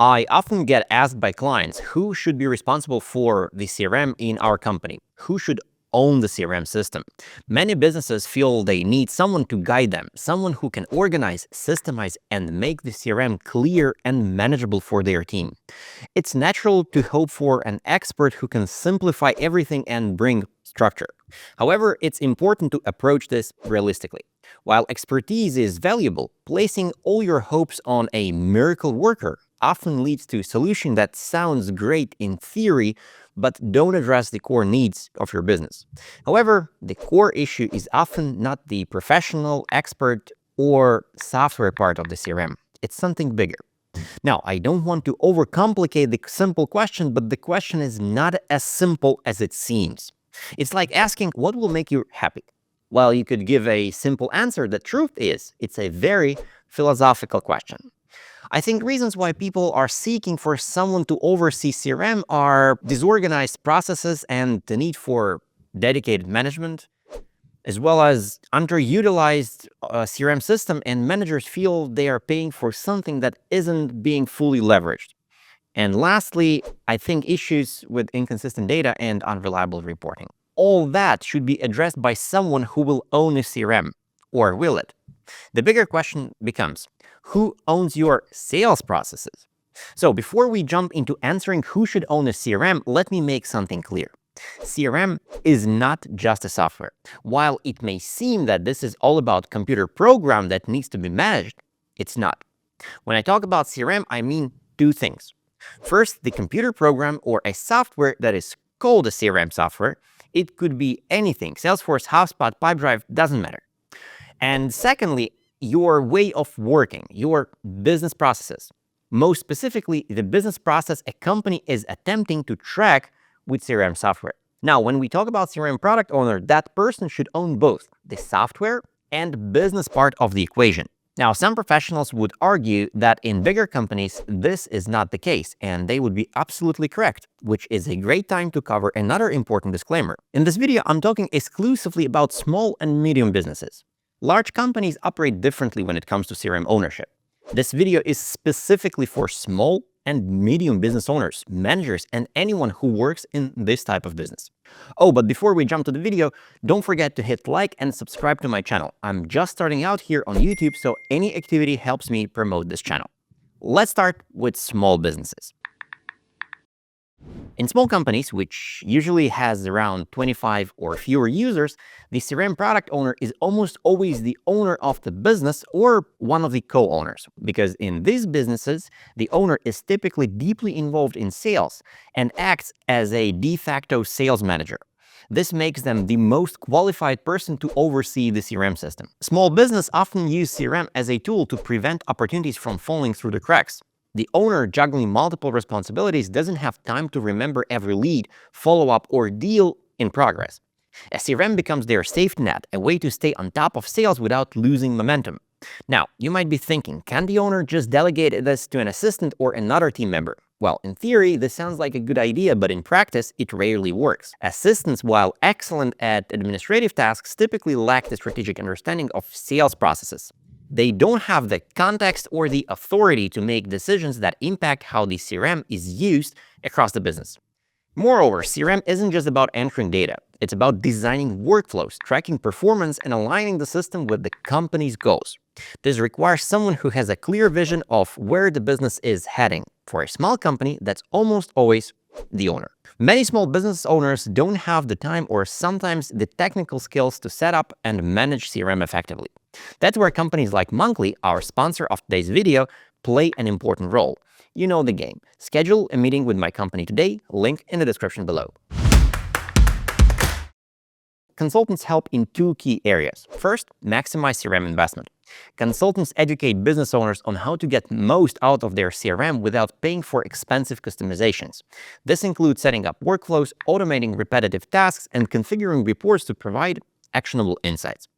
I often get asked by clients who should be responsible for the CRM in our company, who should own the CRM system. Many businesses feel they need someone to guide them, someone who can organize, systemize, and make the CRM clear and manageable for their team. It's natural to hope for an expert who can simplify everything and bring structure. However, it's important to approach this realistically. While expertise is valuable, placing all your hopes on a miracle worker often leads to a solution that sounds great in theory, but don't address the core needs of your business. However, the core issue is often not the professional, expert, or software part of the CRM. It's something bigger. Now, I don't want to overcomplicate the simple question, but the question is not as simple as it seems. It's like asking, what will make you happy? While you could give a simple answer, the truth is, it's a very philosophical question. I think reasons why people are seeking for someone to oversee CRM are disorganized processes and the need for dedicated management, as well as underutilized CRM system, and managers feel they are paying for something that isn't being fully leveraged. And lastly, I think issues with inconsistent data and unreliable reporting. All that should be addressed by someone who will own a CRM, or will it? The bigger question becomes, who owns your sales processes? So before we jump into answering who should own a CRM, let me make something clear. CRM is not just a software. While it may seem that this is all about computer program that needs to be managed, it's not. When I talk about CRM, I mean two things. First, the computer program or a software that is called a CRM software. It could be anything. Salesforce, HubSpot, Pipedrive, doesn't matter. And secondly, your way of working, your business processes. Most specifically, the business process a company is attempting to track with CRM software. Now, when we talk about CRM product owner, that person should own both the software and business part of the equation. Now, some professionals would argue that in bigger companies, this is not the case, and they would be absolutely correct, which is a great time to cover another important disclaimer. In this video, I'm talking exclusively about small and medium businesses. Large companies operate differently when it comes to CRM ownership. This video is specifically for small and medium business owners, managers, and anyone who works in this type of business. Oh, but before we jump to the video, don't forget to hit like and subscribe to my channel. I'm just starting out here on YouTube, so any activity helps me promote this channel. Let's start with small businesses. In small companies, which usually has around 25 or fewer users, the CRM product owner is almost always the owner of the business or one of the co-owners, because in these businesses, the owner is typically deeply involved in sales and acts as a de facto sales manager. This makes them the most qualified person to oversee the CRM system. Small business often use CRM as a tool to prevent opportunities from falling through the cracks. The owner juggling multiple responsibilities doesn't have time to remember every lead, follow-up, or deal in progress. A CRM becomes their safety net, a way to stay on top of sales without losing momentum. Now, you might be thinking, can the owner just delegate this to an assistant or another team member? Well, in theory, this sounds like a good idea, but in practice, it rarely works. Assistants, while excellent at administrative tasks, typically lack the strategic understanding of sales processes. They don't have the context or the authority to make decisions that impact how the CRM is used across the business. Moreover, CRM isn't just about entering data. It's about designing workflows, tracking performance, and aligning the system with the company's goals. This requires someone who has a clear vision of where the business is heading. For a small company, that's almost always the owner. Many small business owners don't have the time or sometimes the technical skills to set up and manage CRM effectively. That's where companies like Monthly, our sponsor of today's video, play an important role. You know the game. Schedule a meeting with my company today, link in the description below. Consultants help in two key areas. First, maximize CRM investment. Consultants educate business owners on how to get most out of their CRM without paying for expensive customizations. This includes setting up workflows, automating repetitive tasks, and configuring reports to provide actionable insights.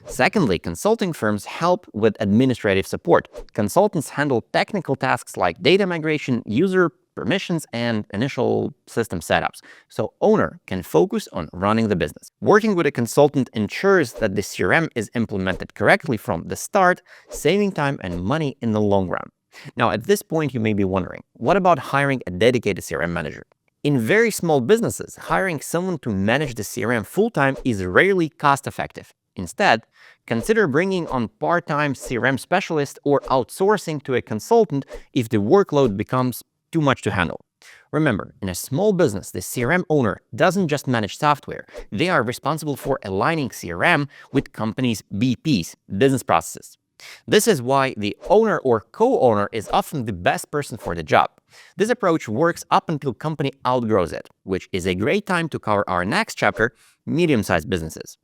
Secondly, consulting firms help with administrative support. Consultants handle technical tasks like data migration, user permissions, and initial system setups, so owner can focus on running the business. Working with a consultant ensures that the CRM is implemented correctly from the start, saving time and money in the long run. Now, at this point, you may be wondering, what about hiring a dedicated CRM manager? In very small businesses, hiring someone to manage the CRM full-time is rarely cost-effective. Instead, consider bringing on part-time CRM specialist or outsourcing to a consultant if the workload becomes too much to handle. Remember, in a small business, the CRM owner doesn't just manage software. They are responsible for aligning CRM with company's BPs, business processes. This is why the owner or co-owner is often the best person for the job. This approach works up until company outgrows it, which is a great time to cover our next chapter, medium-sized businesses.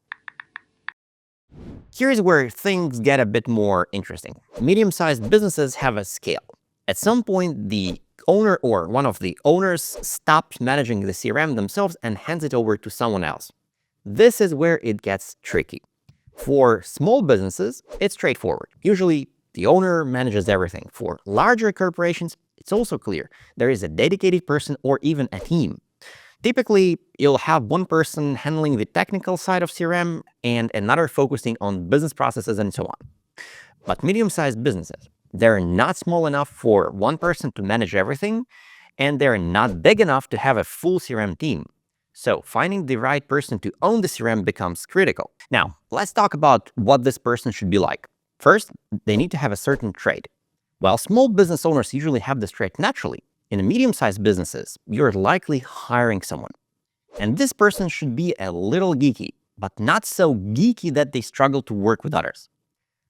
Here's where things get a bit more interesting. Medium-sized businesses have a scale. At some point, the owner or one of the owners stops managing the CRM themselves and hands it over to someone else. This is where it gets tricky. For small businesses, it's straightforward. Usually, the owner manages everything. For larger corporations, it's also clear. There is a dedicated person or even a team. Typically, you'll have one person handling the technical side of CRM and another focusing on business processes and so on. But medium-sized businesses, they're not small enough for one person to manage everything, and they're not big enough to have a full CRM team. So finding the right person to own the CRM becomes critical. Now, let's talk about what this person should be like. First, they need to have a certain trait. While small business owners usually have this trait naturally, in medium-sized businesses, you're likely hiring someone. And this person should be a little geeky, but not so geeky that they struggle to work with others.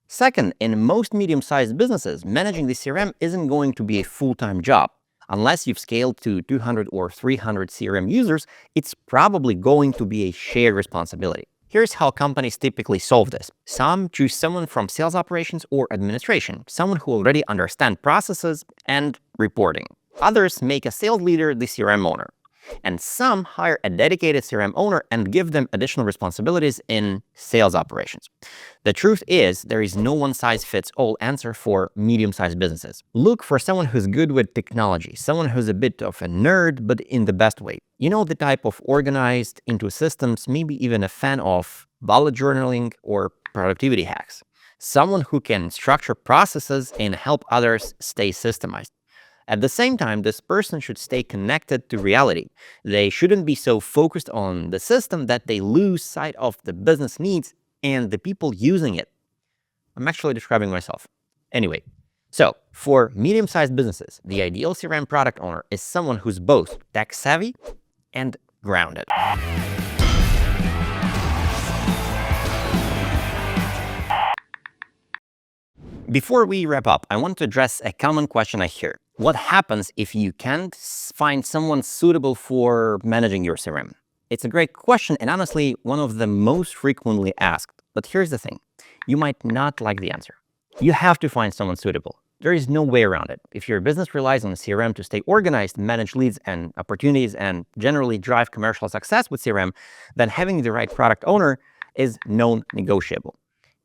Second, in most medium-sized businesses, managing the CRM isn't going to be a full-time job. Unless you've scaled to 200 or 300 CRM users, it's probably going to be a shared responsibility. Here's how companies typically solve this. Some choose someone from sales operations or administration, someone who already understands processes and reporting. Others make a sales leader the CRM owner. And some hire a dedicated CRM owner and give them additional responsibilities in sales operations. The truth is, there is no one-size-fits-all answer for medium-sized businesses. Look for someone who's good with technology, someone who's a bit of a nerd, but in the best way. You know, the type of organized into systems, maybe even a fan of bullet journaling or productivity hacks. Someone who can structure processes and help others stay systemized. At the same time, this person should stay connected to reality. They shouldn't be so focused on the system that they lose sight of the business needs and the people using it. I'm actually describing myself. Anyway, so for medium-sized businesses, the ideal CRM product owner is someone who's both tech-savvy and grounded. Before we wrap up, I want to address a common question I hear. What happens if you can't find someone suitable for managing your CRM? It's a great question and honestly, one of the most frequently asked. But here's the thing. You might not like the answer. You have to find someone suitable. There is no way around it. If your business relies on the CRM to stay organized, manage leads and opportunities, and generally drive commercial success with CRM, then having the right product owner is non-negotiable.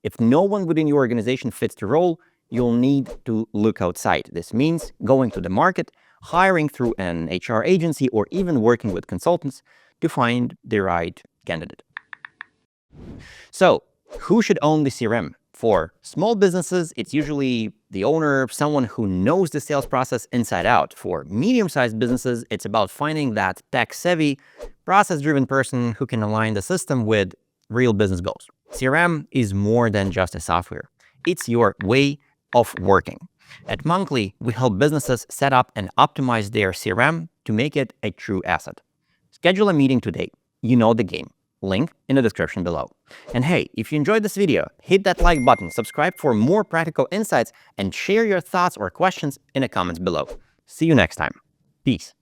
If no one within your organization fits the role, you'll need to look outside. This means going to the market, hiring through an HR agency, or even working with consultants to find the right candidate. So, who should own the CRM? For small businesses, it's usually the owner, someone who knows the sales process inside out. For medium-sized businesses, it's about finding that tech-savvy, process-driven person who can align the system with real business goals. CRM is more than just a software. It's your way of working. At Monthly, we help businesses set up and optimize their CRM to make it a true asset. Schedule a meeting today. You know the game. Link in the description below. And hey, if you enjoyed this video, hit that like button, subscribe for more practical insights, and share your thoughts or questions in the comments below. See you next time. Peace.